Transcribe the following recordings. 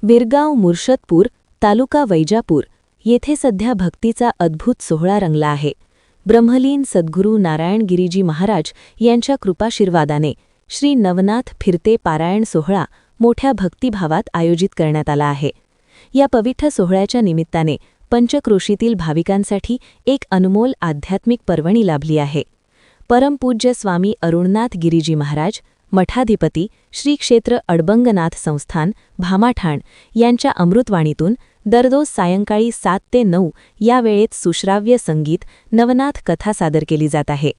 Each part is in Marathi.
विरगाव मुर्शदपूर तालुका वैजापूर येथे सध्या भक्तीचा अद्भुत सोहळा रंगला आहे. ब्रह्मलीन सद्गुरू नारायण गिरीजी महाराज यांच्या कृपाशीर्वादाने श्री नवनाथ फिरते पारायण सोहळा मोठ्या भक्तिभावात आयोजित करण्यात आला आहे. या पवित्र सोहळ्याच्या निमित्ताने पंचक्रोशीतील भाविकांसाठी एक अनमोल आध्यात्मिक पर्वणी लाभली आहे. परमपूज्य स्वामी अरुणनाथ गिरीजी महाराज मठाधिपती श्री क्षेत्र अडबंगनाथ संस्थान भामाठाण यांच्या अमृतवाणीतून दररोज सायंकाळी 7 ते 9 या वेळेत सुश्राव्य संगीत नवनाथ कथा सादर केली जात आहे.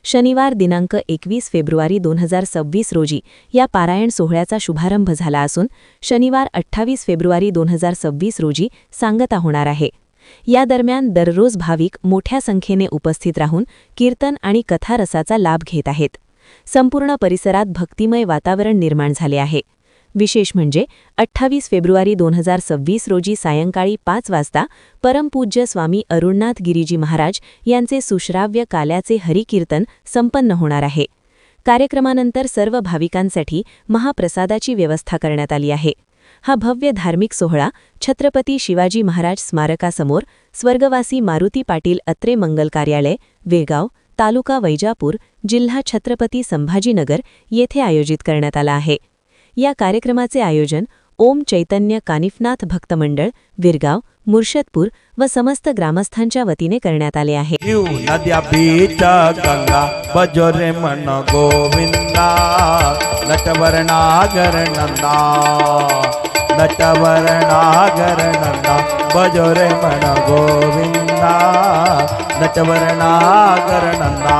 शनिवार दिनांक 21 फेब्रुवारी 2026 रोजी या पारायण सोहळ्याचा शुभारंभ झाला असून शनिवार 28 फेब्रुवारी 2026 रोजी सांगता होणार आहे. या दरम्यान दररोज भाविक मोठ्या संख्येने उपस्थित राहून कीर्तन आणि कथारसाचा लाभ घेत आहेत. संपूर्ण परिसरात भक्तिमय वातावरण निर्माण झाले आहे. विशेष म्हणजे 28 फेब्रुवारी 2026 रोजी सायंकाळी 5 वाजता परमपूज्य स्वामी अरुणनाथ गिरीजी महाराज यांचे सुश्राव्य काल्याचे हरिकीर्तन संपन्न होणार आहे. कार्यक्रमानंतर सर्व भाविकांसाठी महाप्रसादाची व्यवस्था करण्यात आली आहे. हा भव्य धार्मिक सोहळा छत्रपती शिवाजी महाराज स्मारकासमोर स्वर्गवासी मारुती पाटील अत्रे मंगल कार्यालय वेगाव तालुका वैजापूर जिल्हा छत्रपती संभाजीनगर येथे आयोजित करण्यात आला आहे. या कार्यक्रमाचे आयोजन ओम चैतन्य कानिफनाथ भक्त मंडळ विरगाव मुर्शदपूर व समस्त ग्रामस्थांच्या वतीने करण्यात आले आहे. नद्या बीच गंगा बजोरे मन गोविंदा नटवर्णागर नंदा नटवर्णागर नंदा बजोरे मन गोविंदा नटवर्णागर नंदा.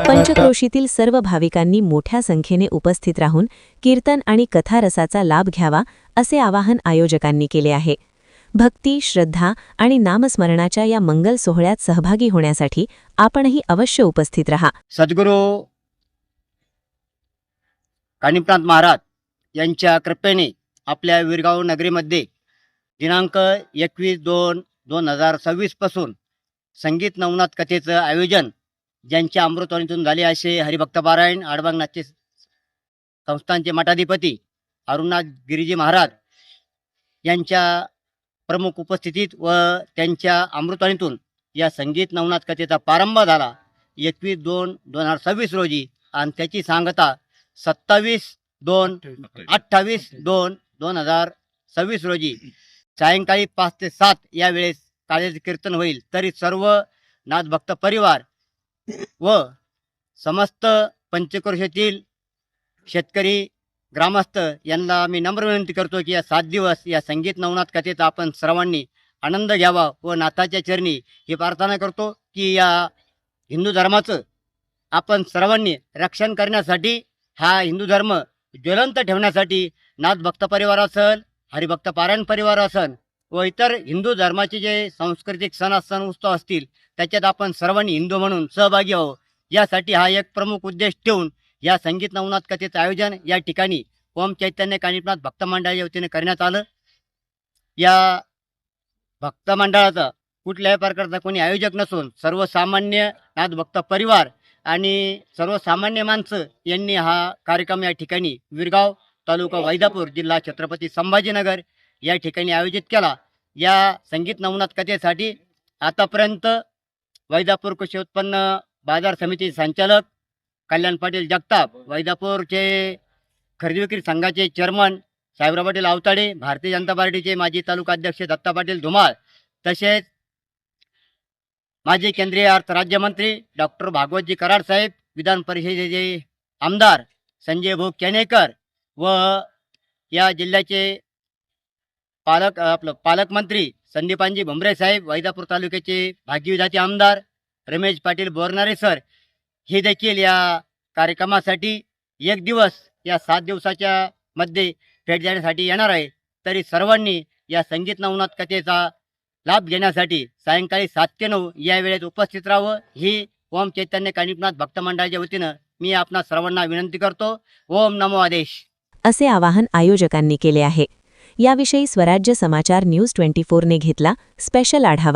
पंचक्रोशीतील सर्व भाविकांनी मोठ्या संख्येने उपस्थित राहून कीर्तन आणि कथारसाचा लाभ घ्यावा असे आवाहन आयोजकांनी केले आहे. भक्ती, श्रद्धा आणि नामस्मरणाच्या या मंगल सोहळ्यात सहभागी होण्यासाठी आपणही अवश्य उपस्थित रहा. सद्गुरू कानिफनाथ महाराज यांच्या कृपेने आपल्या विरगाव नगरीमध्ये दिनांक 21/2/2026 पासून संगीत नवनाथ कथेचं आयोजन ज्यांच्या अमृतवाणीतून झाले असे हरिभक्तपारायण अडबंगनाथचे संस्थानचे मठाधिपती अरुणनाथ गिरीजी महाराज यांच्या प्रमुख उपस्थितीत व त्यांच्या अमृतवाणीतून या संगीत नवनाथ कथेचा प्रारंभ झाला 21/2/2026 रोजी आणि त्याची सांगता 27/2/28/2/2026 रोजी सायंकाळी 5 ते 7 या वेळेस काल्याचे कीर्तन होईल. तरी सर्व नाथभक्त परिवार व समस्त पंचक्रोशीतील शेतकरी ग्रामस्थ यांना मी नम्र विनंती करतो की या 7 दिवस या संगीत नवनाथ कथेचा आपण सर्वांनी आनंद घ्यावा व नाथाच्या चरणी ही प्रार्थना करतो की या हिंदू धर्माचं आपण सर्वांनी रक्षण करण्यासाठी हा हिंदू धर्म ज्वलंत ठेवण्यासाठी नाथभक्त परिवार असेल हरिभक्त पारायण परिवार असेल व इतर हिंदू धर्माचे जे सांस्कृतिक सण उत्सव असतील त्याच्यात आपण सर्वांनी हिंदू म्हणून सहभागी व्हावं यासाठी हा एक प्रमुख उद्देश ठेवून या संगीत नवनाथ कथेचं आयोजन या ठिकाणी ओम चैतन्य कानिफनाथ भक्त मंडळाच्या वतीने करण्यात आलं. या भक्त मंडळाचा कुठल्याही प्रकारचा कोणी आयोजक नसून सर्वसामान्य नाथभक्त परिवार आणि सर्वसामान्य माणसं यांनी हा कार्यक्रम या ठिकाणी विरगाव तालुका वैजापूर जिल्हा छत्रपती संभाजीनगर या ठिकाणी आयोजित केला. या संगीत नवनाथ कथेसाठी आतापर्यंत वैजापूर कृषी उत्पन्न बाजार समिती संचालक कल्याण पाटील जगताप, वैजापूरचे खरेदी विक्री संघाचे चेअरमन साहेबराव पाटील आवताडे, भारतीय जनता पार्टीचे माजी तालुका अध्यक्ष दत्ता पाटील धुमाळ, तसेच माजी केंद्रीय अर्थ राज्यमंत्री डॉक्टर भागवतजी कराड साहेब, विधान परिषदेचे आमदार संजय भाऊ केनेकर व या जिल्ह्याचे पालकमंत्री संदीपानजी भुमरे साहेब, वैजापूर तालुक्याचे भाग्यविधाते आमदार रमेश पाटील बोरनारे सर हे देखील या कार्यक्रमासाठी एक दिवस या 7 दिवसाच्या मध्ये भेट देण्यासाठी येणार आहे. तरी सर्वांनी या संगीत नवनाथ कथेचा लाभ घेण्यासाठी सायंकाळी 7 ते 9 या वेळेत उपस्थित राहावं ही ओम चैतन्य कानिफनाथ भक्त मंडळाच्या वतीनं मी आपणा सर्वांना विनंती करतो. ओम नमो आदेश असे आवाहन आयोजकांनी केले आहे. याविषयी स्वराज्य समाचार न्यूज 24 ने घेतला स्पेशल आढावा.